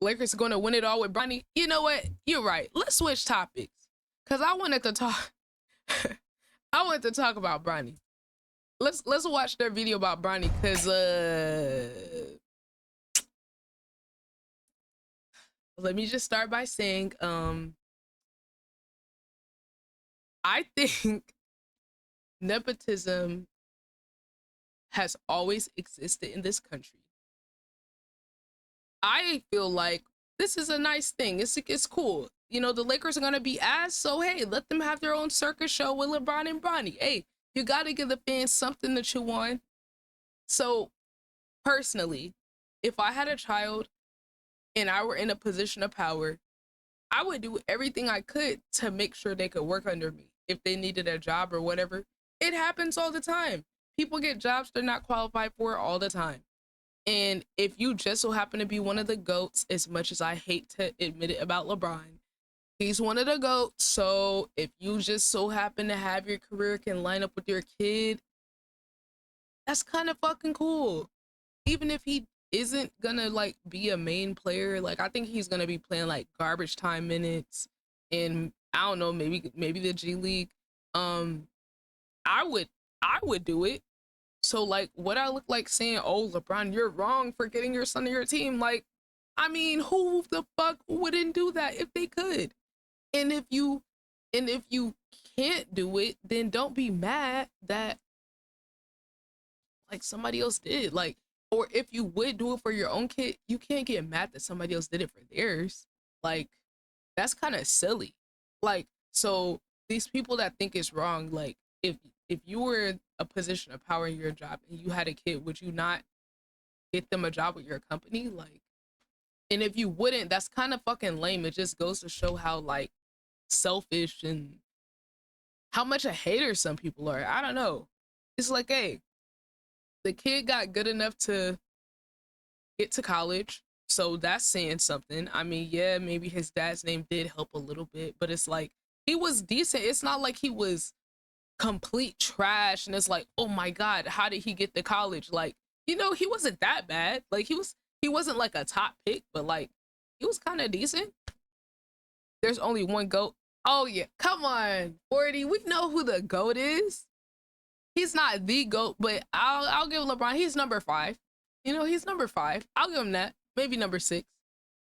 Lakers are going to win it all with Bronny. You know what? You're right. Let's switch topics. Because I wanted to talk. I wanted to talk about Bronny. Let's watch their video about Bronny. Because, let me just start by saying, I think nepotism has always existed in this country. I feel like this is a nice thing. It's cool. You know, the Lakers are gonna be ass, so hey, let them have their own circus show with LeBron and Bronny. Hey, you gotta give the fans something to chew on. So, personally, if I had a child and I were in a position of power, I would do everything I could to make sure they could work under me if they needed a job or whatever. It happens all the time. People get jobs they're not qualified for all the time. And if you just so happen to be one of the GOATs, as much as I hate to admit it about LeBron, he's one of the GOATs. So if you just so happen to have your career can line up with your kid, that's kind of fucking cool. Even if he isn't gonna like be a main player, like I think he's gonna be playing like garbage time minutes and I don't know, maybe the G League. I would do it. So like what I look like saying, oh LeBron, you're wrong for getting your son to your team. Like, I mean, who the fuck wouldn't do that if they could? And if you can't do it, then don't be mad that like somebody else did. Like, or if you would do it for your own kid, you can't get mad that somebody else did it for theirs. Like, that's kind of silly. Like, so these people that think it's wrong, like if you were in a position of power in your job and you had a kid, would you not get them a job with your company? Like, and if you wouldn't, that's kind of fucking lame. It just goes to show how like selfish and how much a hater some people are. I don't know. It's like, hey, the kid got good enough to get to college, so that's saying something. I mean, yeah, maybe his dad's name did help a little bit, but it's like he was decent. It's not like he was complete trash and it's like, oh my god, how did he get to college? Like, you know, he wasn't that bad. Like he wasn't like a top pick, but like he was kind of decent. There's only one GOAT. Oh yeah, come on 40, we know who the GOAT is. He's not the GOAT, but I'll give LeBron, he's number 5. You know, he's number 5. I'll give him that. Maybe number 6.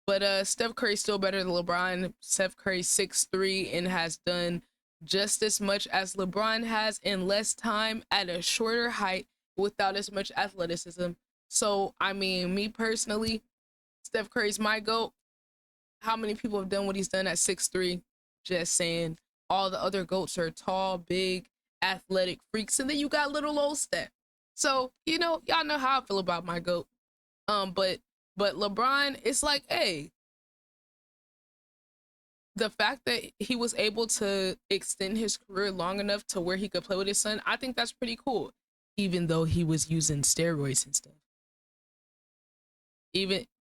But Steph Curry's still better than LeBron. Steph Curry's 6'3" and has done just as much as LeBron has in less time at a shorter height without as much athleticism. So, I mean, me personally, Steph Curry's my GOAT. How many people have done what he's done at 6'3"? Just saying. All the other GOATs are tall, big, athletic freaks. And then you got little old Steph. So, you know, y'all know how I feel about my GOAT. But LeBron, it's like, hey, the fact that he was able to extend his career long enough to where he could play with his son, I think that's pretty cool. Even though he was using steroids and stuff.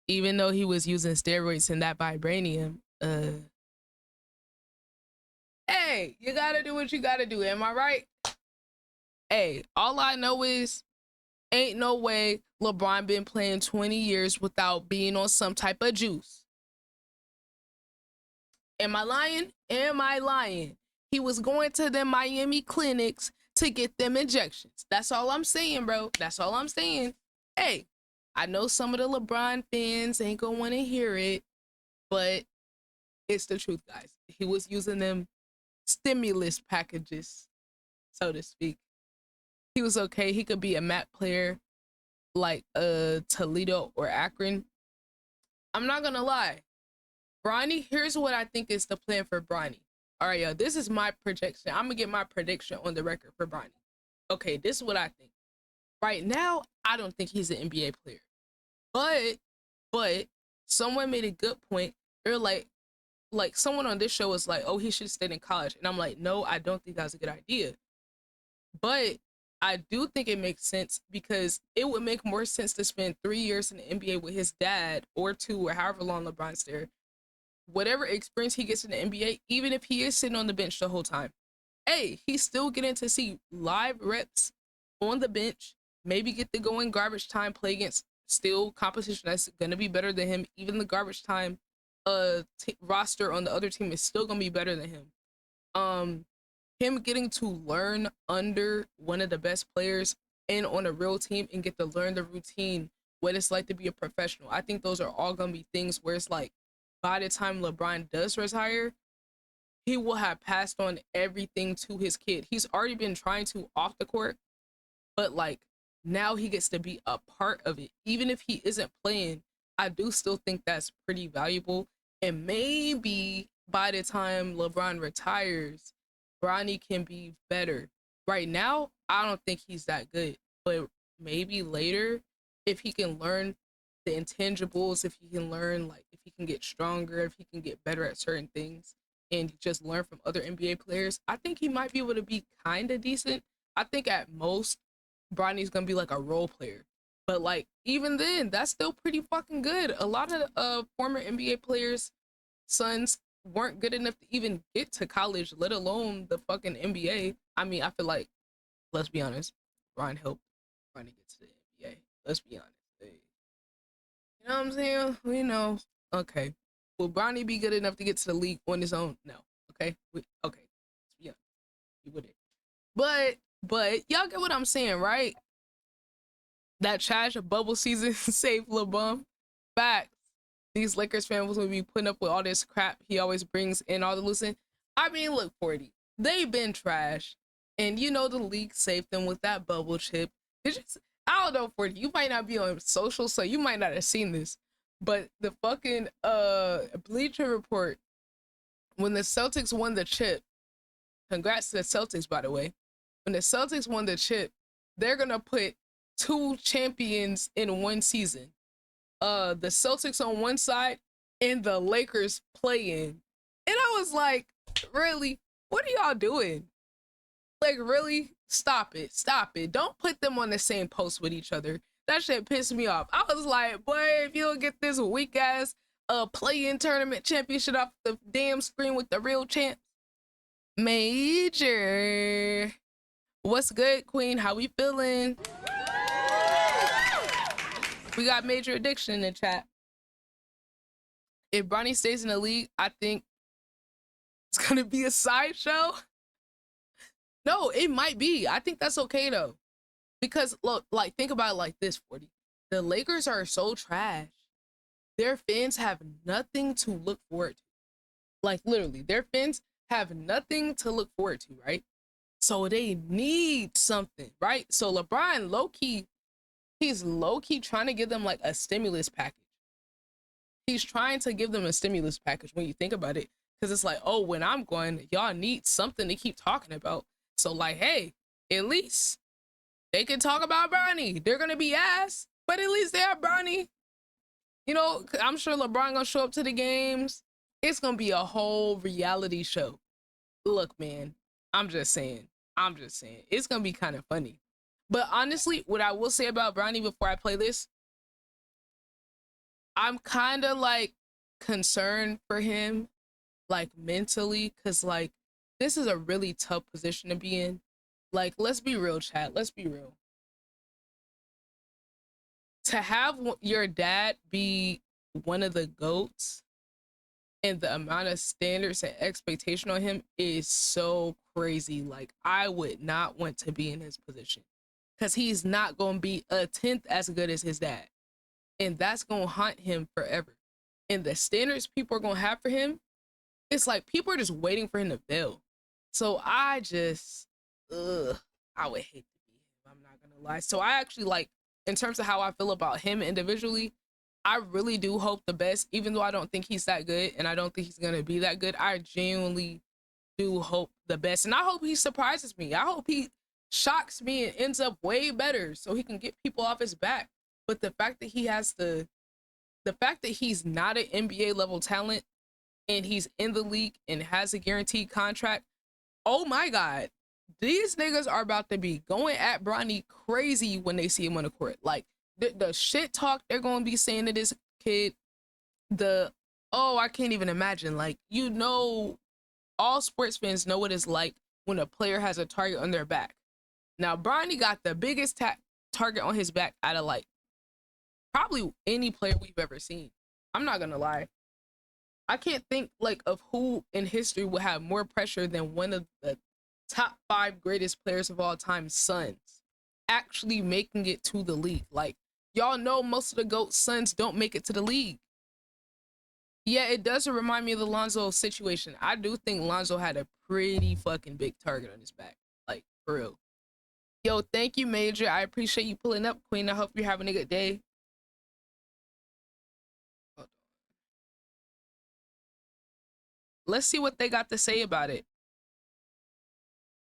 Even though he was using steroids and that vibranium, hey, you gotta do what you gotta do. Am I right? Hey, all I know is ain't no way LeBron been playing 20 years without being on some type of juice. Am I lying? Am I lying? He was going to the Miami clinics to get them injections. That's all I'm saying, bro. That's all I'm saying. Hey, I know some of the LeBron fans ain't gonna want to hear it, but it's the truth, guys. He was using them stimulus packages, so to speak. He was okay. He could be a MAC player like Toledo or Akron. I'm not gonna lie. Bronny, here's what I think is the plan for Bronny. All right, yo, this is my projection. I'm gonna get my prediction on the record for Bronny. Okay, this is what I think. Right now, I don't think he's an NBA player. But someone made a good point. They're like someone on this show was like, oh, he should stay in college. And I'm like, no, I don't think that's a good idea. But I do think it makes sense because it would make more sense to spend 3 years in the NBA with his dad or 2 or however long LeBron's there. Whatever experience he gets in the NBA, even if he is sitting on the bench the whole time, hey, he's still getting to see live reps on the bench, maybe get to go in garbage time, play against still competition that's gonna be better than him. Even the garbage time roster on the other team is still gonna be better than him. Um, him getting to learn under one of the best players and on a real team and get to learn the routine, what it's like to be a professional. I think those are all gonna be things where it's like by the time LeBron does retire, he will have passed on everything to his kid. He's already been trying to off the court, but like now he gets to be a part of it. Even if he isn't playing, I do still think that's pretty valuable. And maybe by the time LeBron retires, Bronny can be better. Right now, I don't think he's that good, but maybe later, if he can learn the intangibles, if he can learn, like, if he can get stronger, if he can get better at certain things, and just learn from other NBA players, I think he might be able to be kind of decent. I think at most, Bronny's gonna be like a role player. But like even then, that's still pretty fucking good. A lot of former NBA players' sons weren't good enough to even get to college, let alone the fucking NBA. I mean, I feel like, let's be honest, Brian helped Bronny get to the NBA. Let's be honest. Hey, you know what I'm saying? We know. Okay. Will Bronny be good enough to get to the league on his own? No. Okay. Okay. Yeah. He wouldn't. But y'all get what I'm saying, right? That trash of bubble season saved Lil Bum. Facts. These Lakers fans will be putting up with all this crap he always brings in all the losing. I mean, look, 40. They've been trash. And you know the league saved them with that bubble chip. I don't know, 40. You might not be on social, so you might not have seen this. But the fucking Bleacher Report, when the Celtics won the chip, congrats to the Celtics, by the way. When the Celtics won the chip, they're gonna put 2 champions in one season. The Celtics on one side and the Lakers playing. And I was like, really? What are y'all doing? Like, really? Stop it. Stop it. Don't put them on the same post with each other. That shit pissed me off. I was like, boy, if you don't get this weak ass play-in tournament championship off the damn screen with the real champs. Major. What's good, Queen? How we feeling? We got Major Addiction in the chat. If Bronny stays in the league, I think it's gonna be a sideshow. No, it might be. I think that's okay though. Because look, like think about it like this, 40. The Lakers are so trash. Their fans have nothing to look forward to. Like literally, their fans have nothing to look forward to, right? So they need something, right? So LeBron he's low-key trying to give them like a stimulus package. He's trying to give them a stimulus package when you think about it. Because it's like, oh, when I'm going, y'all need something to keep talking about. So like, hey, at least they can talk about Bronny. They're going to be ass, but at least they have Bronny. You know, I'm sure LeBron going to show up to the games. It's going to be a whole reality show. Look, man, I'm just saying. It's going to be kind of funny. But honestly, what I will say about Bronny before I play this, I'm kind of like concerned for him, like mentally, because like this is a really tough position to be in. Like, let's be real, chat. Let's be real. To have your dad be one of the GOATs and the amount of standards and expectation on him is so crazy. Like, I would not want to be in his position because he's not going to be a 10th as good as his dad. And that's going to haunt him forever. And the standards people are going to have for him, it's like people are just waiting for him to fail. So I just, I would hate to be him. I'm not going to lie. So I actually like, in terms of how I feel about him individually, I really do hope the best, even though I don't think he's that good and I don't think he's going to be that good. I genuinely do hope the best. And I hope he surprises me. I hope he shocks me and ends up way better so he can get people off his back. But the fact that the fact that he's not an NBA level talent and he's in the league and has a guaranteed contract, oh my God, these niggas are about to be going at Bronny crazy when they see him on the court. Like the shit talk they're going to be saying to this kid, I can't even imagine. Like, you know, all sports fans know what it's like when a player has a target on their back. Now, Bronny got the biggest target on his back out of like probably any player we've ever seen. I'm not gonna lie. I can't think like of who in history would have more pressure than one of the top 5 greatest players of all time, sons, actually making it to the league. Like, y'all know most of the GOAT sons don't make it to the league. Yeah, it does remind me of the Lonzo situation. I do think Lonzo had a pretty fucking big target on his back. Like, for real. Yo, thank you, Major. I appreciate you pulling up, Queen. I hope you're having a good day. Let's see what they got to say about it.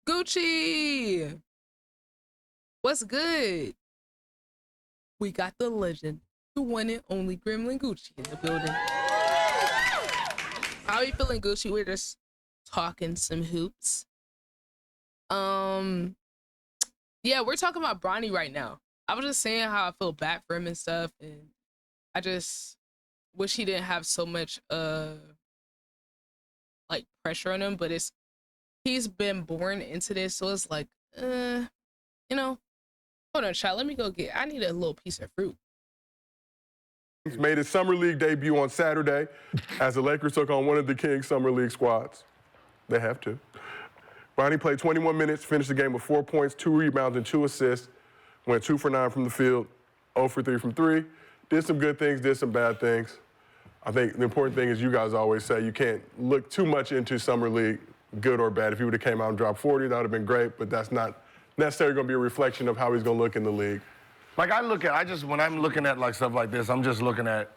Gucci! What's good? We got the legend, the one and only Gremlin Gucci in the building. How are you feeling, Gucci? We're just talking some hoops. Yeah, we're talking about Bronny right now. I was just saying how I feel bad for him and stuff, and I just wish he didn't have so much like pressure on him, but he's been born into this, so it's like, you know, hold on, child, let me go I need a little piece of fruit. He's made his Summer League debut on Saturday as the Lakers took on one of the Kings Summer League squads. They have to. Bronny played 21 minutes, finished the game with 4 points, 2 rebounds, and 2 assists. Went 2 for 9 from the field, 0 for 3 from 3. Did some good things, did some bad things. I think the important thing is you guys always say you can't look too much into Summer League, good or bad. If he would have came out and dropped 40, that would have been great, but that's not necessarily going to be a reflection of how he's going to look in the league. Like when I'm looking at like stuff like this, I'm just looking at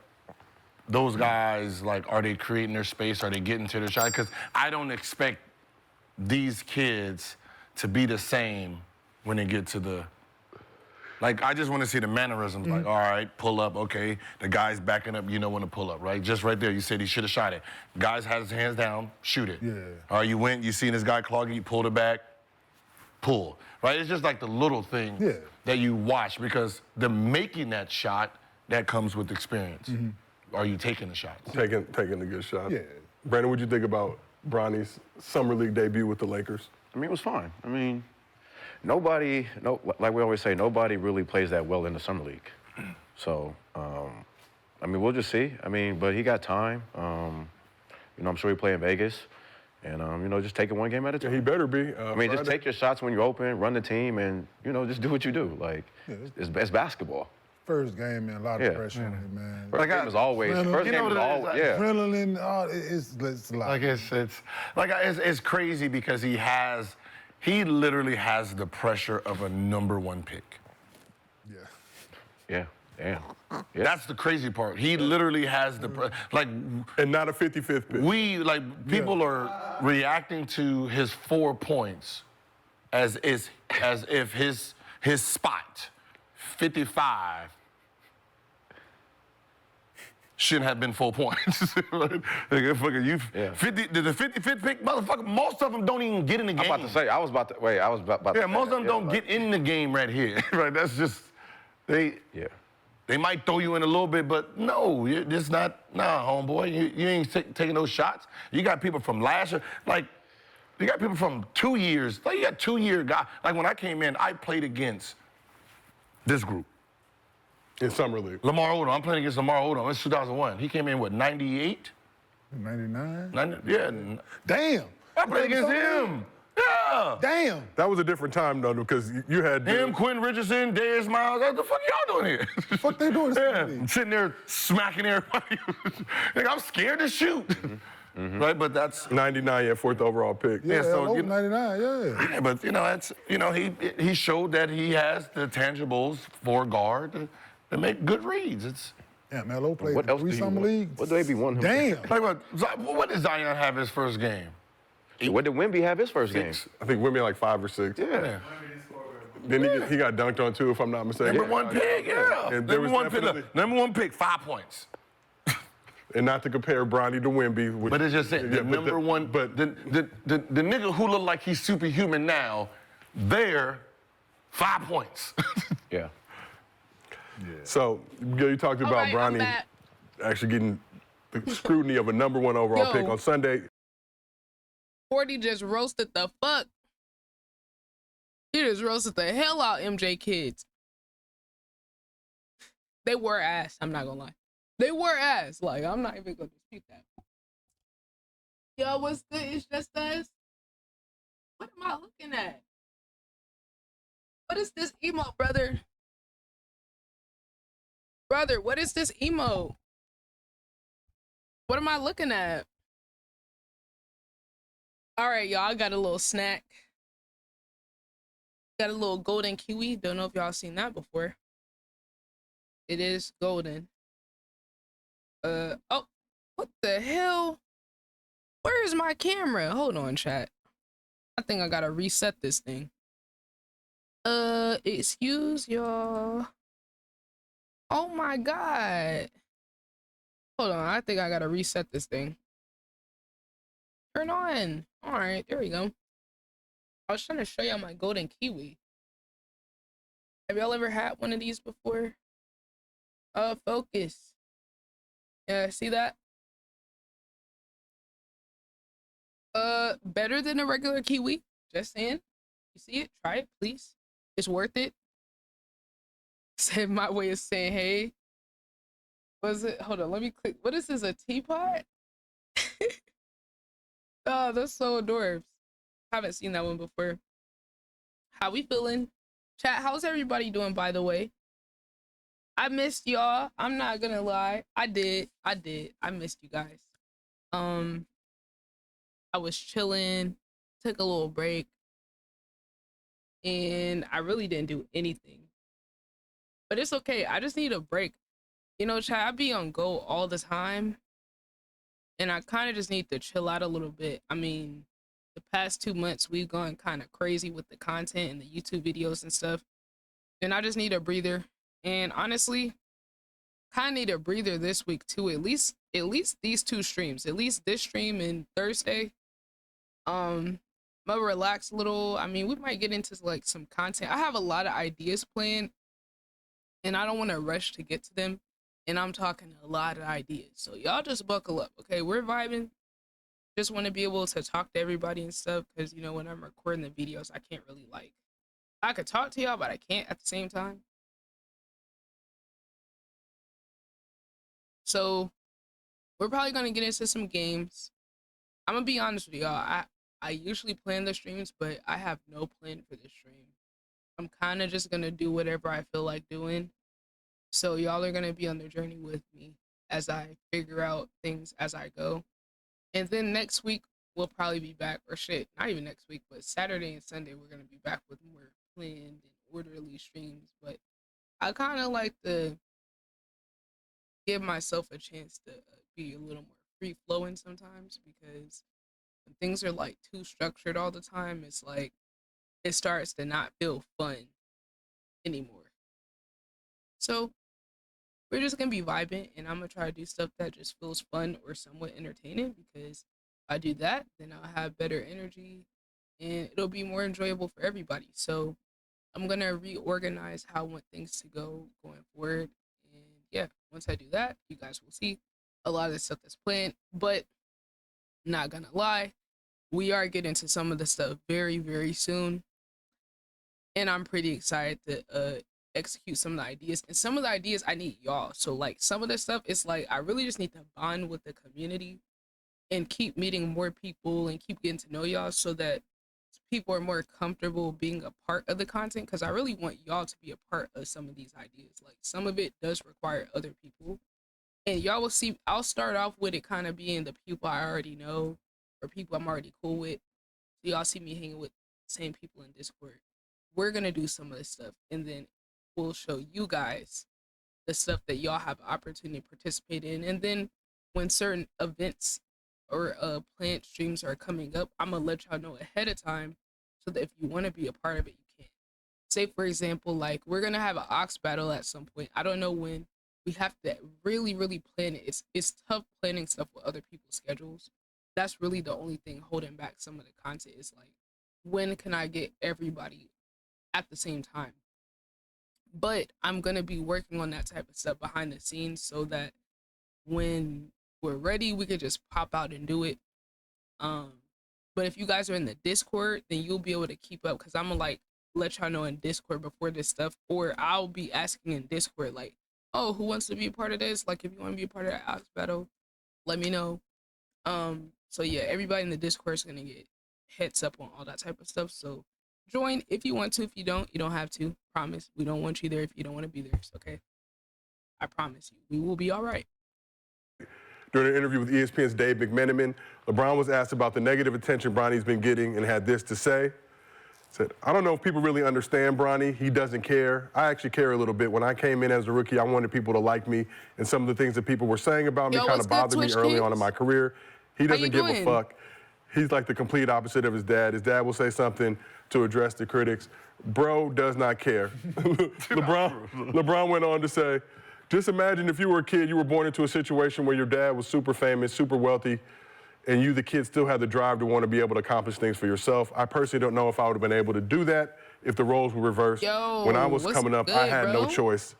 those guys, like, are they creating their space? Are they getting to their shot? Because I don't expect these kids to be the same when they get to the, like, I just want to see the mannerisms. Like, all right, pull up, okay. The guy's backing up, you know when to pull up, right? Just right there, you said he should have shot it. Guys had his hands down, shoot it. Yeah. All right, you seen this guy clogging, you pulled it back, pull, right? It's just like the little things that you watch, because the making that shot, that comes with experience. Are you taking the shots? Taking the good shots. Yeah. Brandon, what'd you think about Bronny's Summer League debut with the Lakers? I mean, it was fine. I mean, like we always say, nobody really plays that well in the Summer League. So, I mean, we'll just see. I mean, but he got time. You know, I'm sure he play in Vegas. And, you know, just take it one game at a time. Yeah, he better be. I mean, just take your shots when you're open, run the team, and, you know, just do what you do. Like, it's basketball. First game, man, a lot of pressure on it, man. First game is always, adrenaline, it's a lot. Like it's crazy because he literally has the pressure of a #1 pick. Yeah, damn. Yeah. That's the crazy part. He literally has the and not a 55th pick. People are reacting to his 4 points as if his spot 55 shouldn't have been 4 points. The 55th pick, motherfucker, most of them don't even get in the game. I'm about to say, I was about to Yeah, most of them don't get in the game right here. Right, that's just, they might throw you in a little bit, but no, you're just not, homeboy, you ain't taking those shots. You got people from last year, like, you got people from 2 years, like you got 2-year guys. Like when I came in, I played against this group. In Summer League. Lamar Odom. I'm playing against Lamar Odom. It's 2001. He came in, what, 98? 99? Yeah. Damn. I played against him. Yeah. Damn. That was a different time, though, because you had... Him, Quentin Richardson, Darius Miles. What the fuck y'all doing here? The fuck they doing? I'm sitting there smacking everybody. Like, I'm scared to shoot. Right, but that's... 99, yeah, 4th overall pick. Yeah, so 99, yeah, but, you know, that's, you know, he showed that he has the tangibles for guard to make good reads. It's... Yeah, Melo played What else 3 do you Summer want? Leagues. What do they be wanting him Damn. Like what did Zion have his first game? What did Wemby have his first game? I think women like 5 or 6. Yeah. Then he got dunked on, too, if I'm not mistaken. #1 pick, yeah. And there was definitely... #1 pick, 5 points. And not to compare Bronny to Wemby. But it's just saying, the #1, but the nigga who look like he's superhuman now, there, 5 points. Yeah. So, Gil, you talked about Bronny actually getting the scrutiny of a #1 overall pick on Sunday. 40 just roasted the fuck. He just roasted the hell out MJ kids. They were ass. I'm not gonna lie. They were ass. Like, I'm not even gonna dispute that. Yo, what's good? It's just us. What am I looking at? What is this emo, brother? Brother, what is this emo? What am I looking at? All right, y'all, I got a little snack. Got a little golden kiwi. Don't know if y'all seen that before. It is golden. Oh, what the hell? Where is my camera? Hold on, chat. I think I gotta reset this thing. Excuse y'all. Oh my god. Hold on, I think I gotta reset this thing. Turn on. All right, there we go. I was trying to show y'all my golden kiwi. Have y'all ever had one of these before? Focus. Yeah, see that? Better than a regular kiwi. Just saying. You see it? Try it, please. It's worth it. Said my way of saying hey. Was it? Hold on, let me click. What is this? A teapot? Oh, that's so adorable. Haven't seen that one before. How we feeling? Chat, how's everybody doing, by the way? I missed y'all. I'm not gonna lie. I did. I missed you guys. I was chilling, took a little break, and I really didn't do anything. But it's okay. I just need a break. You know, chat, I be on go all the time, and I kind of just need to chill out a little bit. I mean, the past 2 months, we've gone kind of crazy with the content and the YouTube videos and stuff, and I just need a breather. And honestly, kind of need a breather this week too. At least these 2 streams, at least this stream and Thursday. I'm gonna relax a little. I mean, we might get into like some content. I have a lot of ideas planned, and I don't want to rush to get to them. And I'm talking a lot of ideas, so y'all just buckle up, okay? We're vibing. Just want to be able to talk to everybody and stuff, because you know when I'm recording the videos, I can't really like. I could talk to y'all, but I can't at the same time. So we're probably gonna get into some games. I'm gonna be honest with y'all. I usually plan the streams, but I have no plan for this stream. I'm kind of just gonna do whatever I feel like doing. So y'all are gonna be on the journey with me as I figure out things as I go. And then next week we'll probably be back, or shit, not even next week, but Saturday and Sunday we're gonna be back with more planned and orderly streams. But I kind of like to give myself a chance to be a little more free flowing sometimes, because when things are like too structured all the time, it's like it starts to not feel fun anymore. So we're just gonna be vibing, and I'm gonna try to do stuff that just feels fun or somewhat entertaining, because if I do that, then I'll have better energy and it'll be more enjoyable for everybody. So I'm gonna reorganize how I want things to go going forward. And yeah, once I do that, you guys will see a lot of the stuff that's planned. But not gonna lie, we are getting to some of the stuff very, very soon. And I'm pretty excited to execute some of the ideas. And some of the ideas I need y'all. So like some of the stuff, it's like I really just need to bond with the community and keep meeting more people and keep getting to know y'all, so that people are more comfortable being a part of the content, because I really want y'all to be a part of some of these ideas. Like some of it does require other people, and y'all will see. I'll start off with it kind of being the people I already know or people I'm already cool with. So y'all see me hanging with the same people in Discord. We're gonna do some of this stuff, and then we'll show you guys the stuff that y'all have opportunity to participate in. And then when certain events or planned streams are coming up, I'm gonna let y'all know ahead of time, so that if you want to be a part of it, you can. Say for example, like we're gonna have an ox battle at some point. I don't know when. We have to really, really plan it. It's tough planning stuff with other people's schedules. That's really the only thing holding back some of the content, is like, when can I get everybody at the same time? But I'm gonna be working on that type of stuff behind the scenes, so that when we're ready, we could just pop out and do it. Um, but if you guys are in the Discord, then you'll be able to keep up, because I'm gonna like let y'all know in Discord before this stuff, or I'll be asking in Discord like, oh, who wants to be a part of this? Like, if you want to be a part of that Ox battle, let me know. So yeah, everybody in the Discord is gonna get heads up on all that type of stuff. So join if you want to. If you don't have to. Promise. We don't want you there if you don't want to be there. It's okay. I promise you, we will be all right. During an interview with ESPN's Dave McMenamin, LeBron was asked about the negative attention Bronny's been getting and had this to say. Said, I don't know if people really understand Bronny. He doesn't care. I actually care a little bit. When I came in as a rookie, I wanted people to like me, and some of the things that people were saying about me kind of bothered me early on in my career. He doesn't give a fuck. He's like the complete opposite of his dad. His dad will say something to address the critics. Bro does not care. LeBron went on to say, just imagine if you were a kid, you were born into a situation where your dad was super famous, super wealthy, and you, the kid, still had the drive to want to be able to accomplish things for yourself. I personally don't know if I would have been able to do that if the roles were reversed. When I was coming up, I had no choice.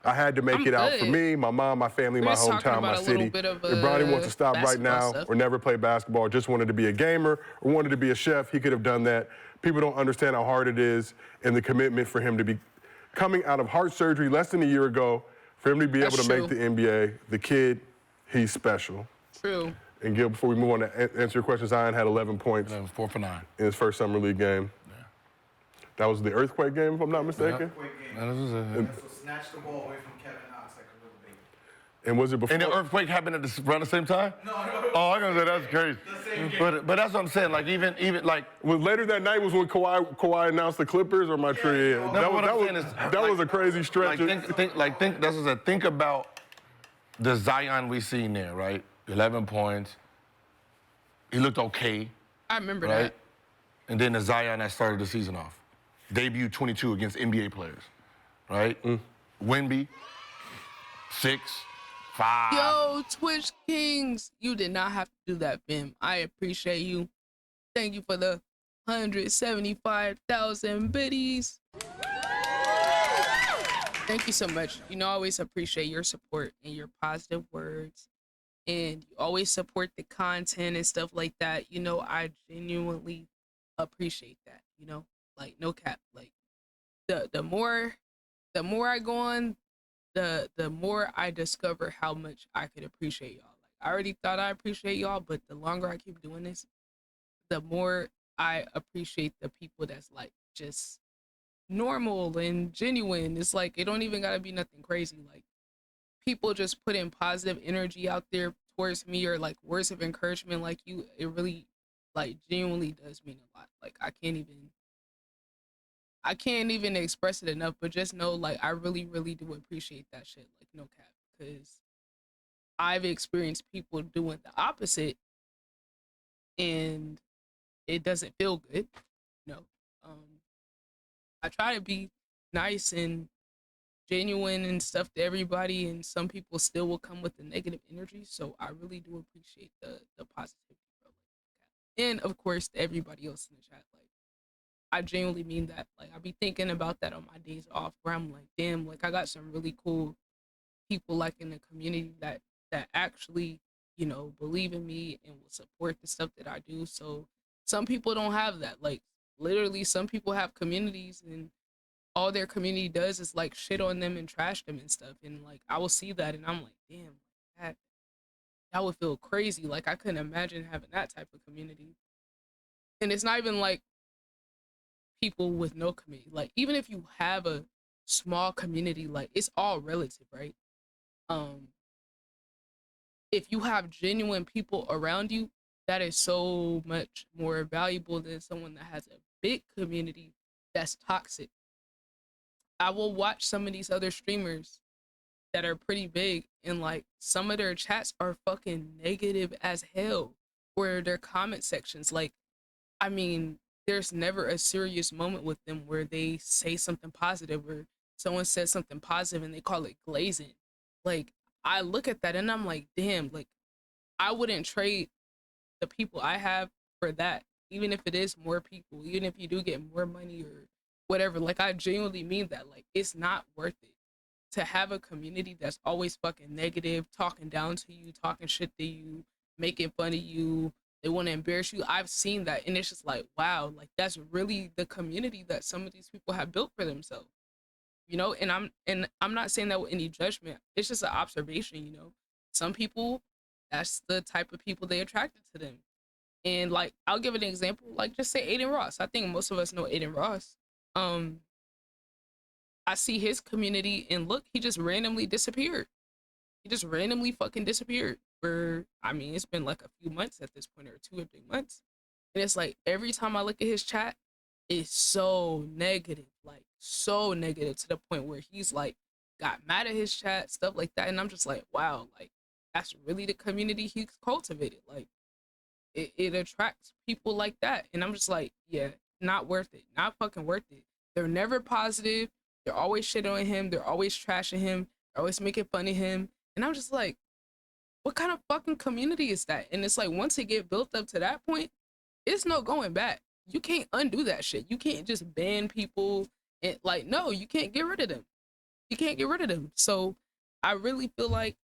I had to make it out for me, my mom, my family, my hometown, my city. If Bronny wants to stop right now or never play basketball, just wanted to be a gamer or wanted to be a chef, he could have done that. People don't understand how hard it is and the commitment for him to be coming out of heart surgery less than a year ago, for him to be able to make the NBA. The kid, he's special. True. And Gil, before we move on to answer your question, Zion had 11 points. 4 for 9. In his first summer league game. Yeah. That was the earthquake game, if I'm not mistaken? Earthquake game. So snatched the ball away from Kevin Knox like a little baby. And was it before? And the earthquake happened around the same time? No. Oh, I'm gonna say that's crazy. The same game. But that's what I'm saying. Like even like. Was later that night was when Kawhi announced the Clippers, or my tree? No, that was a crazy stretch. Think about the Zion we seen there, right? 11 points. He looked okay. I remember right? that. And then the Zion that started the season off. Debuted 22 against NBA players, right? Wemby, 6, 5. Yo, Twitch Kings, you did not have to do that, fam. I appreciate you. Thank you for the 175,000 biddies. Thank you so much. You know, I always appreciate your support and your positive words. And you always support the content and stuff like that. You know, I genuinely appreciate that, you know? Like, no cap. Like, the more I go on, the more I discover how much I could appreciate y'all. Like, I already thought I appreciate y'all, but the longer I keep doing this, the more I appreciate the people that's like just normal and genuine. It's like it don't even gotta be nothing crazy. Like, people just putting positive energy out there towards me, or like words of encouragement like you, it really like genuinely does mean a lot. Like, I can't even express it enough, but just know, like, I really, really do appreciate that shit. Like, no cap, because I've experienced people doing the opposite, and it doesn't feel good. You know, I try to be nice and genuine and stuff to everybody, and some people still will come with the negative energy. So I really do appreciate the positivity, bro. And of course, to everybody else in the chat, like, I genuinely mean that. Like, I be thinking about that on my days off, where I'm like, damn, like, I got some really cool people like in the community that actually, you know, believe in me and will support the stuff that I do. So some people don't have that. Like, literally, some people have communities and all their community does is like shit on them and trash them and stuff. And like, I will see that and I'm like, damn, that would feel crazy. Like, I couldn't imagine having that type of community. And it's not even like people with no community. Like, even if you have a small community, like, it's all relative, right? If you have genuine people around you, that is so much more valuable than someone that has a big community that's toxic. I will watch some of these other streamers that are pretty big, and like, some of their chats are fucking negative as hell, or their comment sections. Like, I mean, there's never a serious moment with them where they say something positive, or someone says something positive and they call it glazing. Like, I look at that and I'm like, damn, like, I wouldn't trade the people I have for that, even if it is more people, even if you do get more money or whatever. Like, I genuinely mean that. Like, it's not worth it to have a community that's always fucking negative, talking down to you, talking shit to you, making fun of you. They want to embarrass you. I've seen that, and it's just like, wow, like, that's really the community that some of these people have built for themselves. you know. And I'm not saying that with any judgment. It's just an observation, you know. Some people, that's the type of people they attracted to them. And like, I'll give an example. Like, just say Aiden Ross. I think most of us know Aiden Ross. I see his community, and look, he just randomly disappeared. He just randomly fucking disappeared. For, I mean, it's been like a few months at this point, or 2 or 3 months. And it's like every time I look at his chat, it's so negative, like so negative, to the point where he's like got mad at his chat, stuff like that. And I'm just like, wow, like that's really the community he's cultivated. Like it attracts people like that. And I'm just like, yeah, not worth it. Not fucking worth it. They're never positive. They're always shitting on him. They're always trashing him. They're always making fun of him. And I'm just like, what kind of fucking community is that? And it's like, once it get built up to that point, it's no going back. You can't undo that shit. You can't just ban people and like, no, you can't get rid of them. You can't get rid of them. So I really feel like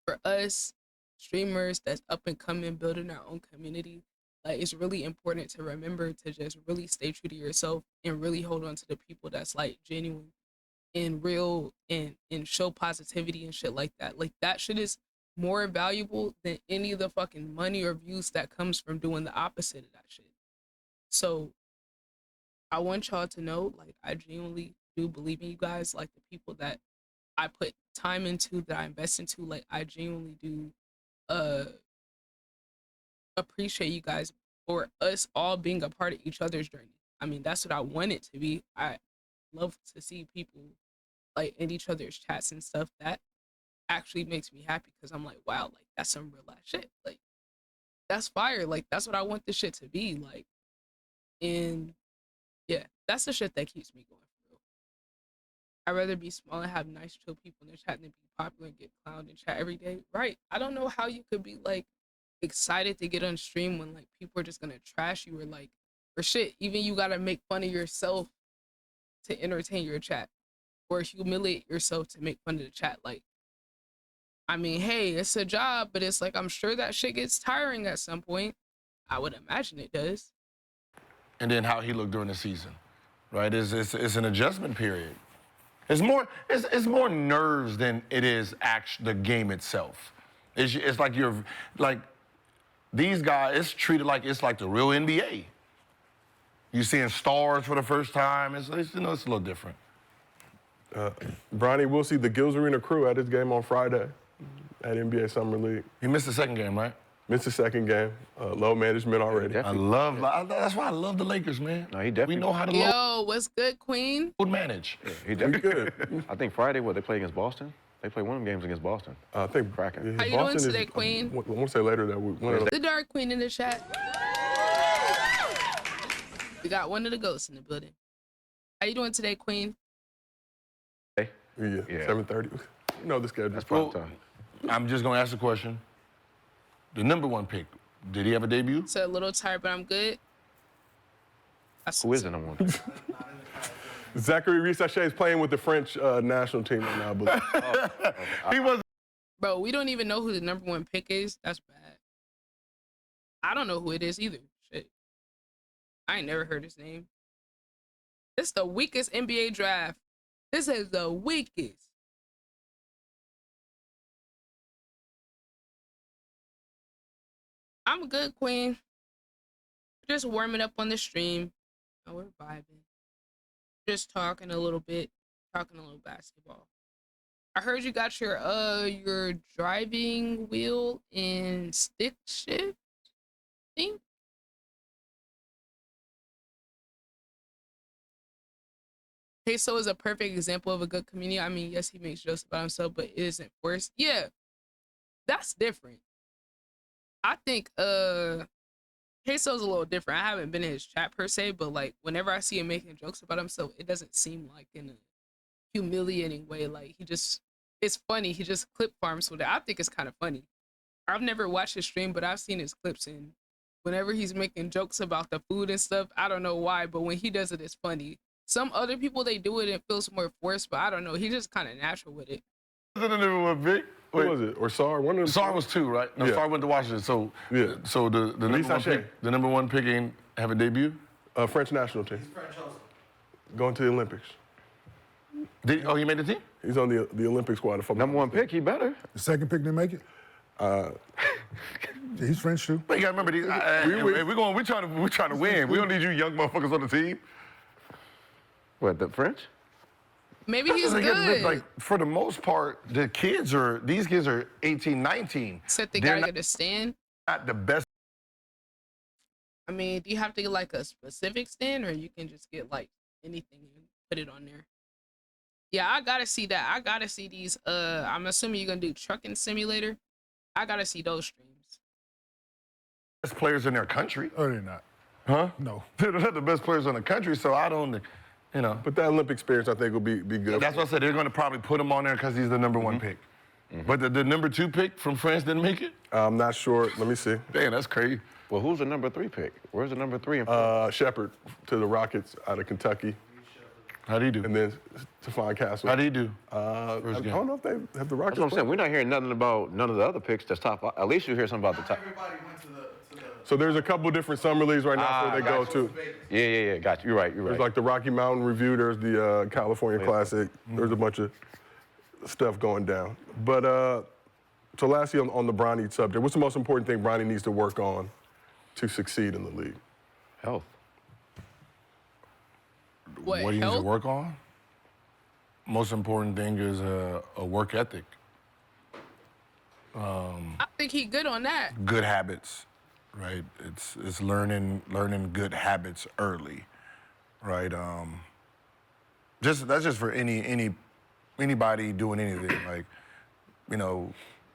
for us streamers that's up and coming, building our own community, like it's really important to remember to just really stay true to yourself and really hold on to the people that's like genuine and real and show positivity and shit like that. Like that shit is more valuable than any of the fucking money or views that comes from doing the opposite of that shit. So I want y'all to know, like, I genuinely do believe in you guys, like the people that I put time into, that I invest into, like I genuinely do appreciate you guys for us all being a part of each other's journey. I mean, that's what I want it to be. I love to see people like in each other's chats and stuff. That actually makes me happy because I'm like, wow, like that's some real life shit. Like that's fire. Like that's what I want this shit to be like. And yeah, that's the shit that keeps me going through. I'd rather be small and have nice, chill people in the chat than be popular and get clowned in chat every day. Right. I don't know how you could be like excited to get on stream when like people are just gonna trash you or like or shit. Even you gotta make fun of yourself to entertain your chat or humiliate yourself to make fun of the chat. Like, I mean, hey, it's a job, but it's like I'm sure that shit gets tiring at some point. I would imagine it does. And then how he looked during the season, right? It's an adjustment period. It's more nerves than it is the game itself. It's like you're like these guys. It's treated like it's like the real NBA. You're seeing stars for the first time. It's a little different. Bronny, we'll see the Gills Arena crew at his game on Friday at NBA Summer League. He missed the second game, right? Missed the second game. Low management already. That's why I love the Lakers, man. No, he definitely. We know how to Yo, what's good, Queen? load manage. Yeah, he definitely good. I think Friday, they play against Boston? They play one of them games against Boston. I think Kraken. How you doing today, Queen? I want to say later that we. The Dark Queen in the chat. We got one of the ghosts in the building. How you doing today, Queen? Hey. Yeah. 7:30. You know the schedule. That's prime time. I'm just gonna ask a question. The number one pick, did he have a debut? So a little tired, but I'm good. Who is the number one? Zachary Risache is playing with the French national team right now, I believe. He was. Bro, we don't even know who the number one pick is. That's bad. I don't know who it is either. Shit. I ain't never heard his name. This is the weakest NBA draft. This is the weakest. I'm good, Queen. Just warming up on the stream. Oh, we're vibing. Just talking a little bit. Talking a little basketball. I heard you got your driving wheel and stick shift thing. Queso is a perfect example of a good community. I mean, yes, he makes jokes about himself, but it isn't worse. Yeah, that's different. I think Queso's a little different. I haven't been in his chat per se, but like whenever I see him making jokes about himself, it doesn't seem like in a humiliating way. Like it's funny. He just clip farms with it. I think it's kind of funny. I've never watched his stream, but I've seen his clips, and whenever he's making jokes about the food and stuff, I don't know why, but when he does it, it's funny. Some other people, they do it and it feels more forced, but I don't know. He's just kind of natural with it. The number one pick. Who was it? Or Sar? One of them. Sar was 2, right? No, Yeah. Sar went to Washington. So Yeah. So the number one pick ain't have a debut. French national team. He's French also. Going to the Olympics. He made the team? He's on the Olympic squad. If I'm Number not one pick, he better. The second pick didn't make it? He's French too. But you gotta remember, we're trying to win. We don't need you young motherfuckers on the team. What, the French? Maybe he's good. Like, for the most part, these kids are 18, 19. Except they They're gotta get a stand. not the best. I mean, do you have to get like a specific stand, or you can just get like anything and put it on there? Yeah, I gotta see that. I gotta see these. I'm assuming you're gonna do Trucking Simulator. I gotta see those streams. Best players in their country. Oh, they're not. Huh? No. They're not the best players in the country, so I don't, But that Olympic experience, I think, will be good. That's what I said. They're going to probably put him on there because he's the number one pick. But the number 2 pick from France didn't make it? I'm not sure. Let me see. Damn, that's crazy. Well, who's the number 3 pick? Where's the number 3 in Shepard to the Rockets out of Kentucky. How do you do? And then Stephon Castle. How do you do? I don't know if they have the Rockets. That's what I'm saying. We're not hearing nothing about none of the other picks that's top. At least you hear something about the top. Everybody went to the So there's a couple different summer leagues right now where they go to. Yeah. Got you. You're right. There's like the Rocky Mountain Review. There's the California Classic. There's a bunch of stuff going down. But so lastly, on the Bronny subject, what's the most important thing Bronny needs to work on to succeed in the league? Health. What he needs to work on? Most important thing is a work ethic. I think he good on that. Good habits, right? It's learning good habits early, right? That's just for anybody doing anything, like,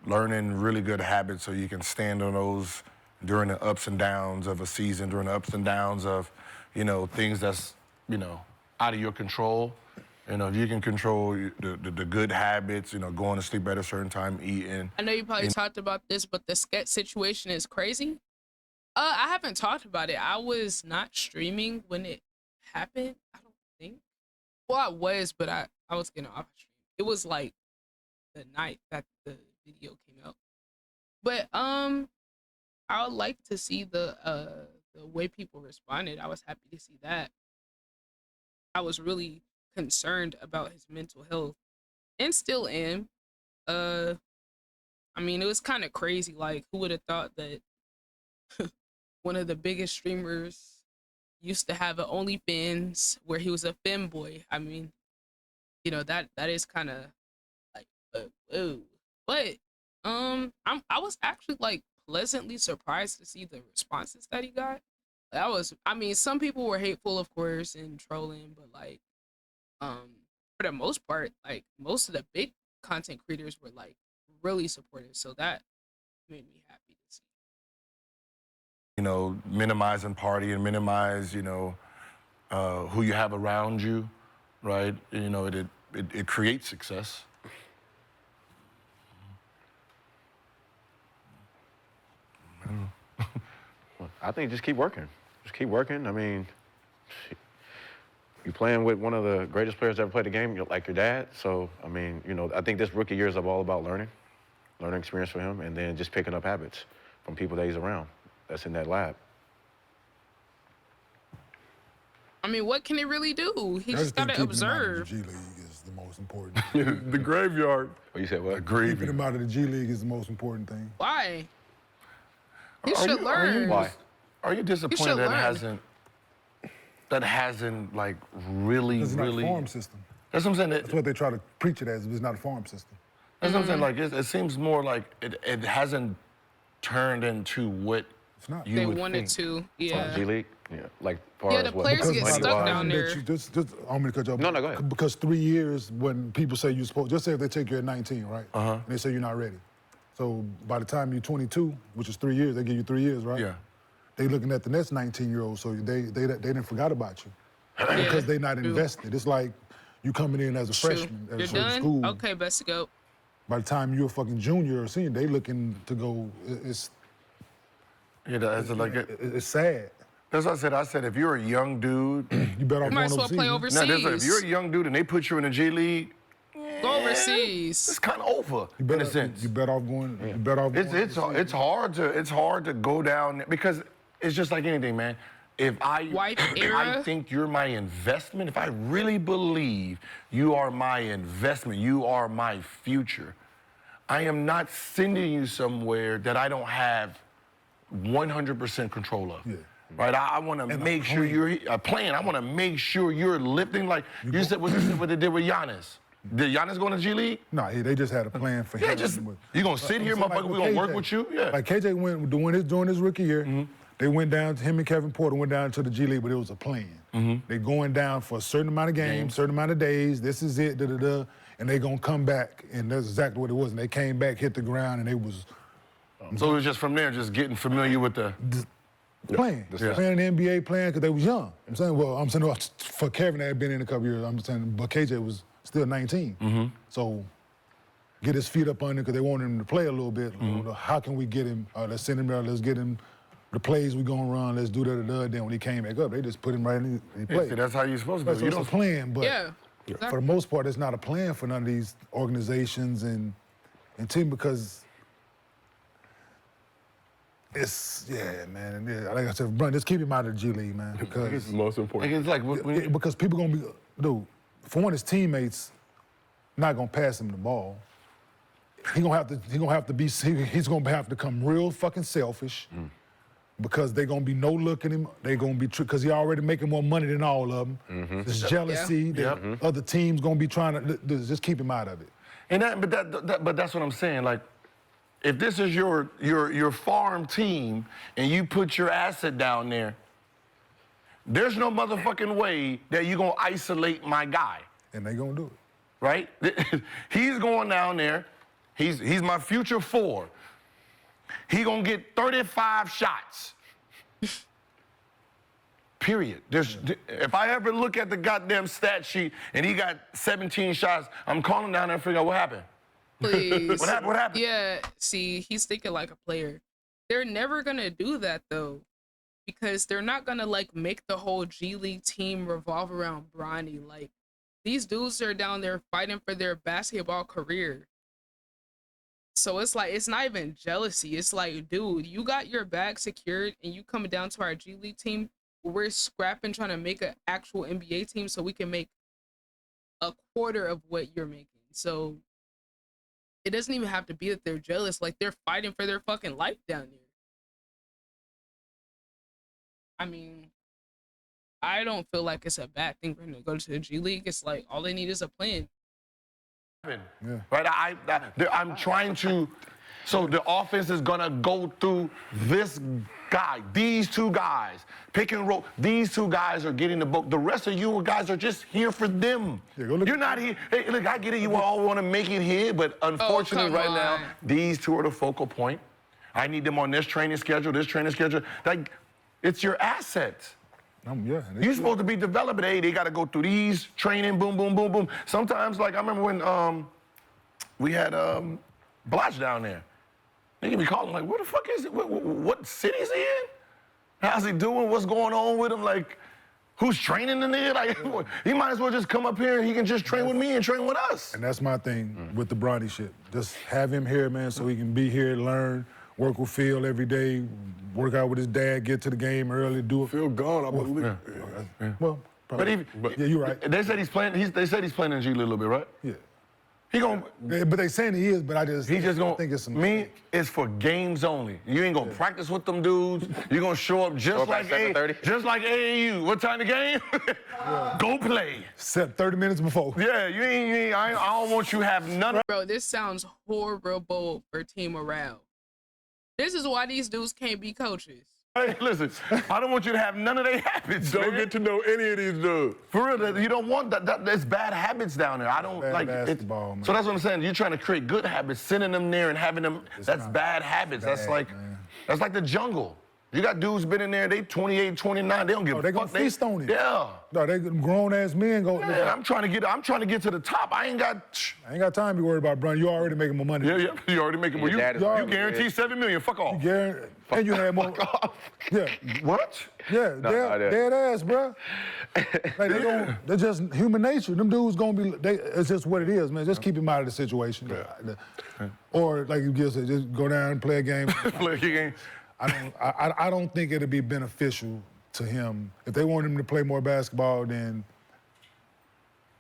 learning really good habits so you can stand on those during the ups and downs of a season, during the ups and downs of, things that's, out of your control. If you can control the good habits, going to sleep at a certain time, eating. I know you probably talked about this, but the sketch situation is crazy. I haven't talked about it. I was not streaming when it happened, I don't think. Well, I was, but I was getting off stream. It was like the night that the video came out. But I would like to see the way people responded. I was happy to see that. I was really concerned about his mental health, and still am. I mean, it was kind of crazy. Like, who would have thought that one of the biggest streamers used to have an OnlyFans where he was a femboy? I mean, that is kind of like, ooh. But I was actually like pleasantly surprised to see the responses that he got. I mean, some people were hateful, of course, and trolling, but like, for the most part, like, most of the big content creators were like really supportive, so that made me happy to see. Minimizing party and minimize, who you have around you, right? It creates success. I think just keep working. Just keep working. I mean, you're playing with one of the greatest players to ever play the game, like your dad. So, I mean, I think this rookie year is all about learning experience for him, and then just picking up habits from people that he's around that's in that lab. I mean, what can he really do? He just got to observe. The G League is the most important. The graveyard. Oh, you said what? Keeping him out of the G League is the most important thing. Why? He should learn. Why? Are you disappointed that hasn't like really? It's not a farm system. That's what I'm saying. That's what they try to preach it as. It's not a farm system. That's what I'm saying. Like, it seems more like it hasn't turned into what It's not. you They would wanted think. to, yeah. G League? Yeah. Like, far Yeah, as the what? players get by the stuck time down there. that you- just I'm gonna cut you off. No, go ahead. Because 3 years, when people say you're supposed, just say if they take you at 19, right? And they say you're not ready. So by the time you're 22, which is 3 years, they give you 3 years, right? Yeah. They looking at the next 19-year-old, so they didn't forgot about you because they not invested. It's like you coming in as a freshman at You're a certain done? school. Okay, best to go. By the time you're a fucking junior or senior, they looking to go. It's it's sad. That's what I said. I said if you're a young dude, You better off You might going as well play overseas. overseas. if you're a young dude and they put you in the G League, Go overseas. it's kind of over You better, in a sense. You better off going. You better off. It's going overseas. hard to go down because it's just like anything, man. Wipe I era. think you're my investment, if I really believe you are my investment, you are my future, I am not sending you somewhere that I don't have 100% control of. Yeah. Right, I want to make sure you're playing. I want to make sure you're lifting. Like you said, what they did with Giannis. Did Giannis go to G League? No, they just had a plan for him. Yeah, you gonna sit here, motherfucker? We gonna work with you? Yeah. Like KJ went during his rookie year. They went down. Him and Kevin Porter went down to the G League, but it was a plan. They going down for a certain amount of games, certain amount of days. This is it. And they gonna come back, and that's exactly what it was. And they came back, hit the ground, and they was. So it was just from there, just getting familiar with the. Playing in the NBA, playing because they was young. I'm saying for Kevin, that had been in a couple years. I'm saying, but KJ was still 19. So get his feet up under because they wanted him to play a little bit. How can we get him? Let's send him there. Let's get him the plays we gonna run. Let's do that. Then when he came back up, they just put him right in. He played. See, that's how you're supposed to do. So it's a plan, but Exactly. for the most part, it's not a plan for none of these organizations and team because. Man. Like I said, Brun, just keep him out of the G League, man. Because This is the most important. It's like because people gonna be, for one, his teammates not gonna pass him the ball. He's gonna have to become real fucking selfish because they gonna be no look at him. They gonna be because he already making more money than all of them. There's jealousy. Other teams gonna be trying to just keep him out of it. And but that's what I'm saying. Like, if this is your farm team and you put your asset down there, there's no motherfucking way that you're gonna isolate my guy. And they gonna do it. Right? He's going down there. He's my future 4. He gonna get 35 shots. Period. If I ever look at the goddamn stat sheet and he got 17 shots, I'm calling down there and figure out what happened. Please. What happened? Yeah, see, he's thinking like a player. They're never gonna do that though, because they're not gonna like make the whole G League team revolve around Bronny. Like, these dudes are down there fighting for their basketball career. So it's like, it's not even jealousy. It's like, dude, you got your bag secured and you coming down to our G League team. We're scrapping trying to make an actual NBA team so we can make a quarter of what you're making. So it doesn't even have to be that they're jealous. Like, they're fighting for their fucking life down there. I mean, I don't feel like it's a bad thing for him to go to the G League. It's like, all they need is a plan. Right? I'm trying to. So the offense is gonna go through this guy, these 2 guys, pick and roll. These 2 guys are getting the book. The rest of you guys are just here for them. You're not here. Hey, look, I get it. You all want to make it here, but unfortunately, right now, these 2 are the focal point. I need them on this training schedule. Like, it's your assets. You're supposed to be developing. Hey, they got to go through these training, boom, boom, boom, boom. Sometimes, like, I remember when we had Blotch down there. They can be calling, like, where the fuck is it? What city's he in? How's he doing? What's going on with him? Like, who's training in there? Like, he might as well just come up here and he can just train with me and train with us. And that's my thing with the Bronny shit. Just have him here, man, so he can be here, learn, work with Phil every day, work out with his dad, get to the game early, do it. Phil gone, I believe. Well, probably. But yeah, you're right. They said he's playing. They said he's playing in G League a little bit, right? Yeah. He gonna. But they saying he is, but I just think it's some me. It's for games only. You ain't gonna practice with them dudes. You're gonna show up just like AAU. What time the game? Go play. Set 30 minutes before. Yeah, you ain't. I don't want you to have none of. Bro, this sounds horrible for team morale. This is why these dudes can't be coaches. Hey, listen, I don't want you to have none of their habits. Don't get to know any of these dudes. For real, you don't want that. There's bad habits down there. I don't bad like basketball, man. So that's what I'm saying. You're trying to create good habits, sending them there and having them. That's bad habits. That's like the jungle. You got dudes been in there, they 28, 29, they don't give a fuck. They gonna feast on it. Yeah. No, they grown-ass men go. Yeah, I'm trying to get to the top. I ain't got time to be worried about Bronny. You already making more money. Yeah, you already making more. You guarantee $7 million. Fuck off. And you had more. Yeah. What? Yeah, dead ass, bro. Like they're just human nature. Them dudes gonna be. It's just what it is, man. Just keep him out of the situation. Or like you just said, just go down and play a game. Play a game. I don't think it'll be beneficial to him. If they want him to play more basketball, then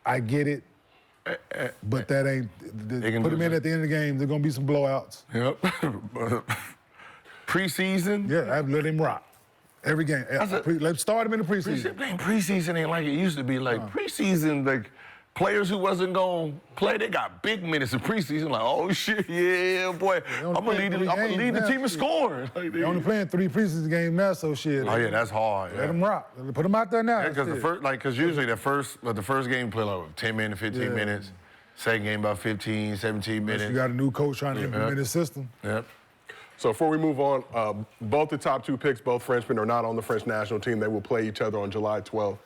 I get it. But that ain't. Put him in at the end of the game. There's gonna be some blowouts. Yep. Preseason. Yeah, I'd let him rock every game. Let's start him in the preseason. Preseason ain't like it used to be. Like preseason, like players who wasn't gonna play, they got big minutes in preseason. Like, oh shit, yeah, boy, I'm gonna lead the team in scoring. Like, They're only playing 3 preseason games now, so shit. Oh yeah, that's hard. Let them rock. Put them out there now. Yeah, because usually the first game play like 10 minutes, 15 minutes. Second game about 15, 17 minutes. You got a new coach trying to implement his system. Yep. So before we move on, both the top 2 picks, both Frenchmen, are not on the French national team. They will play each other on July 12th.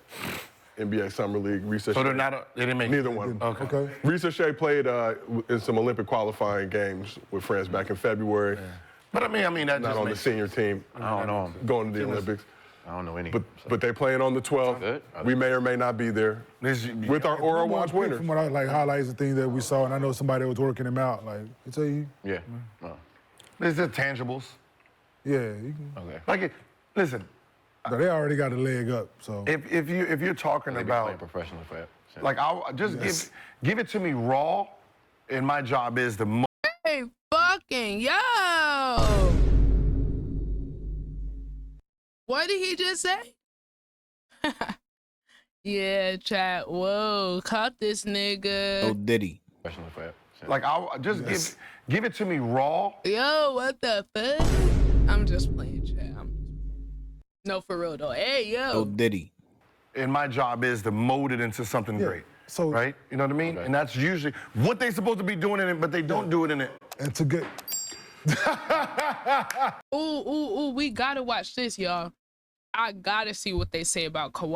NBA Summer League. Risa So Shea, they didn't make neither one. Okay. Risa Shea played in some Olympic qualifying games with France back in February. Yeah. But I mean that not just on the makes senior team. I don't know. Going to the Olympics. I don't know any. But they're playing on the 12th. We may or may not be there with our Aura Watch winner. From what I like, highlights the things that we saw, and I know somebody was working him out. Like, I tell you. Yeah. No. There's the tangibles. Yeah. You can, Okay. Listen. but they already got a leg up. So If you're talking about playing professional for that. like I'll just give it to me raw, and my job is to. Hey, fucking yo! What did he just say? Yeah, chat. Whoa, caught this nigga. Oh, Diddy. Professional for that. Like I'll just give it to me raw. Yo, what the fuck? I'm just playing, chat. No, for real though. Hey, yo. Oh, Diddy. And my job is to mold it into something great. So right? You know what I mean? And that's usually what they're supposed to be doing in it, but they don't do it in it. and to get. Ooh, we gotta watch this, y'all. I gotta see what they say about Kawhi.